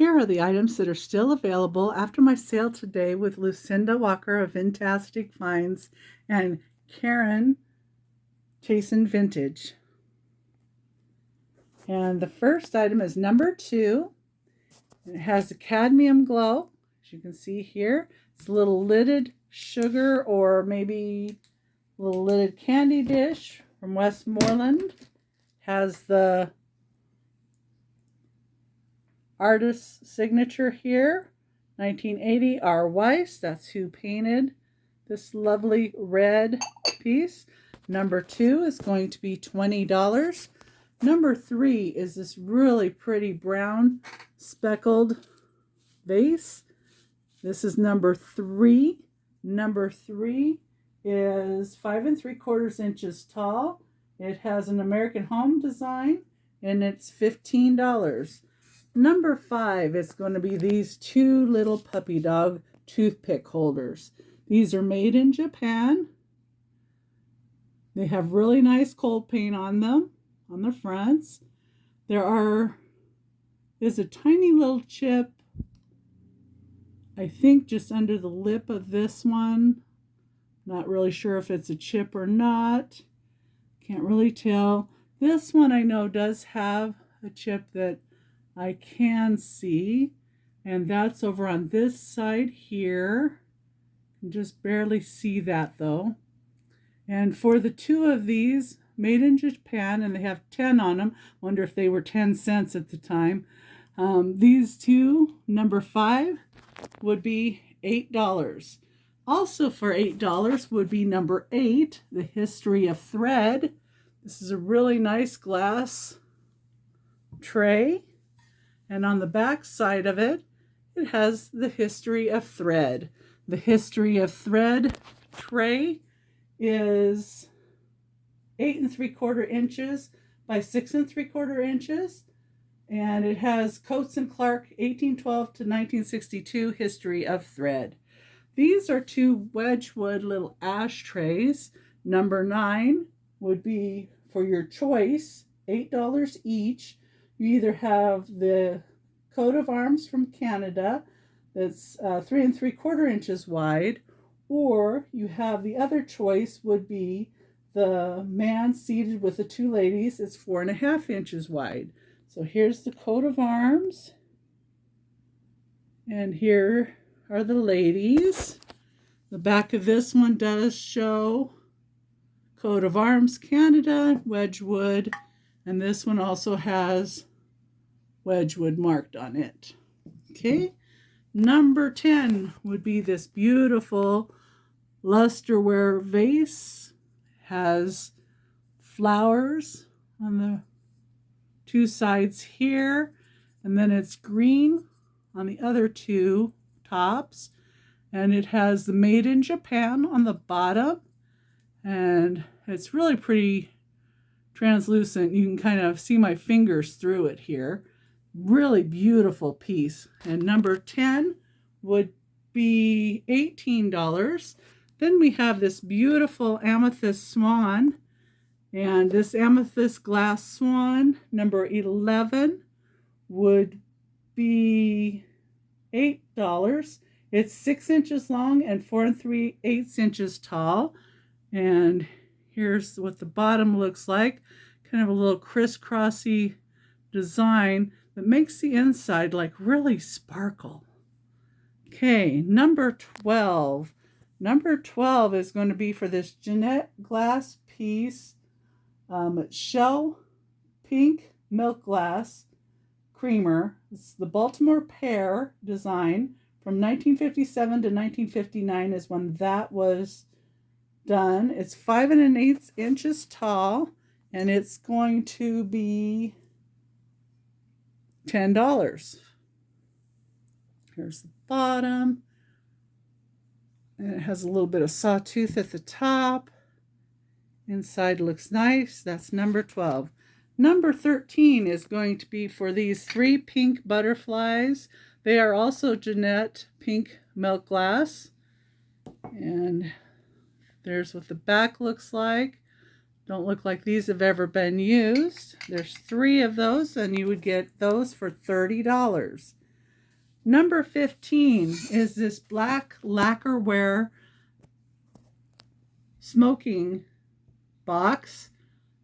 Here are the items that are still available after my sale today with Lucinda Walker of Vintastic Finds and Karen ChaseNVintage. And the first item is number 2. It has a cadmium glow. As you can see here, it's a little lidded sugar or maybe a little lidded candy dish from Westmoreland. Has the artist's signature here, 1980 R. Weiss. That's who painted this lovely red piece. Number 2 is going to be $20. Number 3 is this really pretty brown speckled vase. This is number 3. Number 3 is 5 3/4 inches tall. It has an American Home design and it's $15. Number 5 is going to be these 2 little puppy dog toothpick holders. These are made in Japan. They have really nice cold paint on them, on the fronts. There is a tiny little chip, I think just under the lip of this one. Not really sure if it's a chip or not. Can't really tell. This one I know does have a chip that I can see, and that's over on this side here. You can just barely see that though. And for the 2 of these, made in Japan, and they have 10 on them. Wonder if they were 10 cents at the time. These 2, number 5, would be $8. Also for $8 would be number 8, The History of Thread. This is a really nice glass tray. And on the back side of it, it has The History of Thread. The History of Thread tray is 8 3/4 inches by 6 3/4 inches. And it has Coates and Clark 1812 to 1962 History of Thread. These are 2 Wedgwood little ashtrays. Number 9 would be for your choice, $8 each. You either have the coat of arms from Canada that's 3 3/4 inches wide, or you have the other choice would be the man seated with the 2 ladies. It's 4 1/2 inches wide. So here's the coat of arms, and here are the ladies. The back of this one does show coat of arms Canada, Wedgwood, and this one also has Wedgwood marked on it. Okay, number 10 would be this beautiful lusterware vase. Has flowers on the 2 sides here, and then it's green on the other 2 tops, and it has the Made in Japan on the bottom, and it's really pretty translucent. You can kind of see my fingers through it here. Really beautiful piece. And number 10 would be $18. Then we have this beautiful amethyst swan, and this amethyst glass swan, number 11, would be $8. It's 6 inches long and 4 3/8 inches tall. And here's what the bottom looks like. Kind of a little crisscrossy design that makes the inside like really sparkle. Okay, number 12. Number 12 is going to be for this Jeanette glass piece. Shell pink milk glass creamer. It's the Baltimore pear design from 1957 to 1959 is when that was done. It's 5 1/8 inches tall, and it's going to be $10. Here's the bottom. And it has a little bit of sawtooth at the top. Inside looks nice. That's number 12. Number 13 is going to be for these 3 pink butterflies. They are also Jeanette pink milk glass. And there's what the back looks like. Don't look like these have ever been used. There's 3 of those, and you would get those for $30. Number 15 is this black lacquerware smoking box.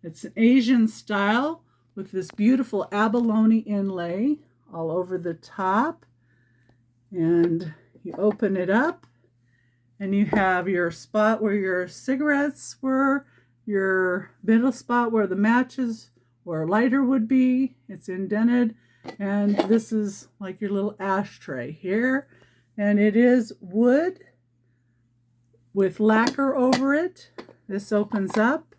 It's an Asian style with this beautiful abalone inlay all over the top. And you open it up and you have your spot where your cigarettes were, your middle spot where the matches or a lighter would be. It's indented. And this is like your little ashtray here. And it is wood with lacquer over it. This opens up.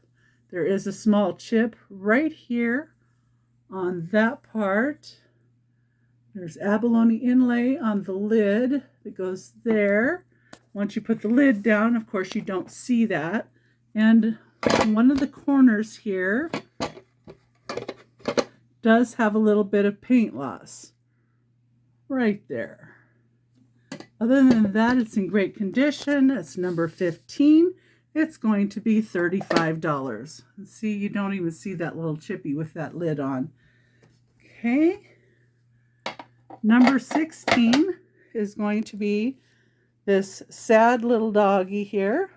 There is a small chip right here on that part. There's abalone inlay on the lid that goes there. Once you put the lid down, of course, you don't see that. And one of the corners here does have a little bit of paint loss right there. Other than that, it's in great condition. It's number 15. It's going to be $35. See, you don't even see that little chippy with that lid on. Okay. Number 16 is going to be this sad little doggy here.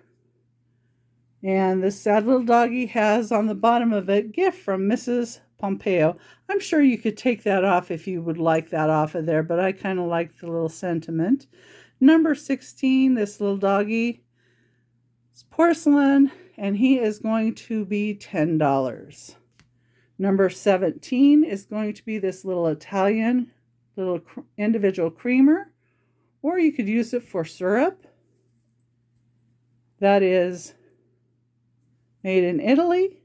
And this sad little doggy has on the bottom of it, gift from Mrs. Pompeo. I'm sure you could take that off if you would like that off of there, but I kind of like the little sentiment. Number 16, this little doggy is porcelain, and he is going to be $10. Number 17 is going to be this little Italian little individual creamer, or you could use it for syrup. That is made in Italy.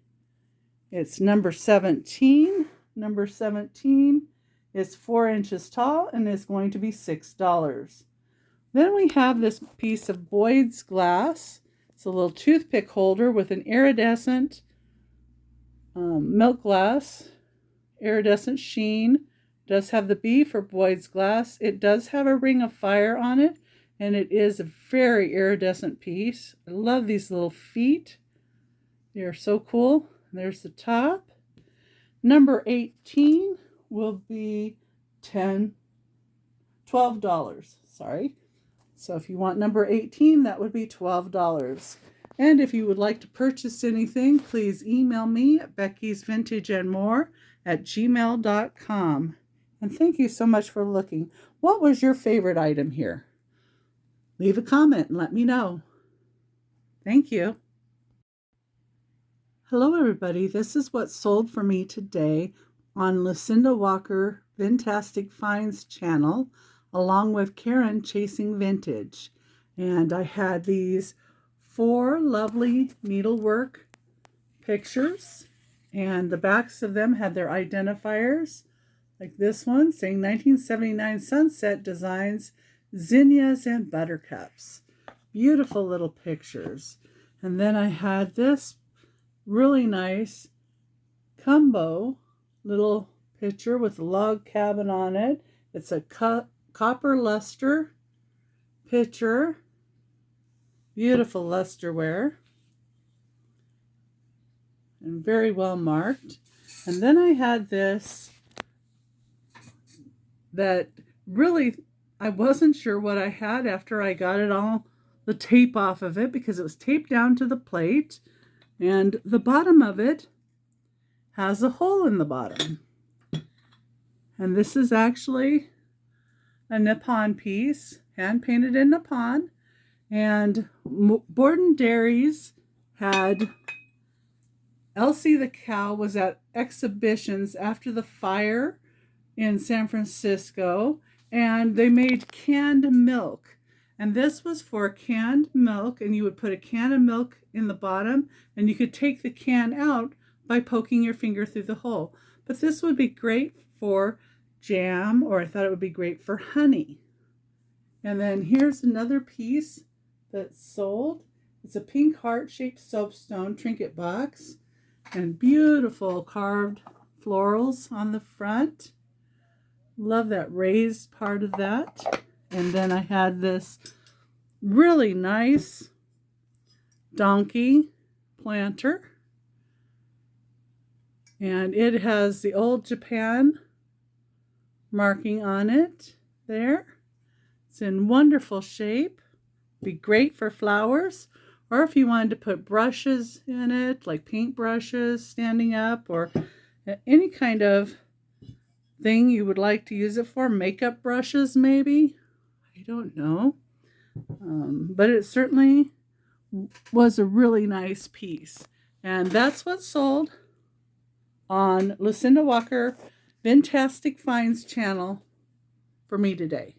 It's number 17. Number 17 is 4 inches tall and is going to be $6. Then we have this piece of Boyd's glass. It's a little toothpick holder with an iridescent milk glass, iridescent sheen. Does have the B for Boyd's glass. It does have a ring of fire on it, and it is a very iridescent piece. I love these little feet. They are so cool. There's the top. Number 18 will be $12. Sorry. So if you want number 18, that would be $12. And if you would like to purchase anything, please email me at beckysvintageandmore@gmail.com. And thank you so much for looking. What was your favorite item here? Leave a comment and let me know. Thank you. Hello everybody, this is what sold for me today on Lucinda Walker Vintastic Finds channel, along with Karen ChaseNVintage. And I had these 4 lovely needlework pictures, and the backs of them had their identifiers, like this one saying 1979 Sunset Designs, Zinnias and Buttercups. Beautiful little pictures. And then I had this really nice combo little picture with a log cabin on it. It's a copper luster picture. Beautiful lusterware. And very well marked. And then I had this that really I wasn't sure what I had after I got it all, the tape off of it, because it was taped down to the plate. And the bottom of it has a hole in the bottom. And this is actually a Nippon piece, hand painted in Nippon. And Borden Dairies had, Elsie the cow was at exhibitions after the fire in San Francisco, and they made canned milk. And this was for canned milk, and you would put a can of milk in the bottom, and you could take the can out by poking your finger through the hole. But this would be great for jam, or I thought it would be great for honey. And then here's another piece that's sold. It's a pink heart-shaped soapstone trinket box, and beautiful carved florals on the front. Love that raised part of that. And then I had this really nice donkey planter. And it has the old Japan marking on it. there. It's in wonderful shape. Be great for flowers, or if you wanted to put brushes in it, like paint brushes standing up, or any kind of thing you would like to use it for. Makeup brushes, maybe. I don't know. But it certainly was a really nice piece. And that's what sold on Lucinda Walker Vintastic Finds channel for me today.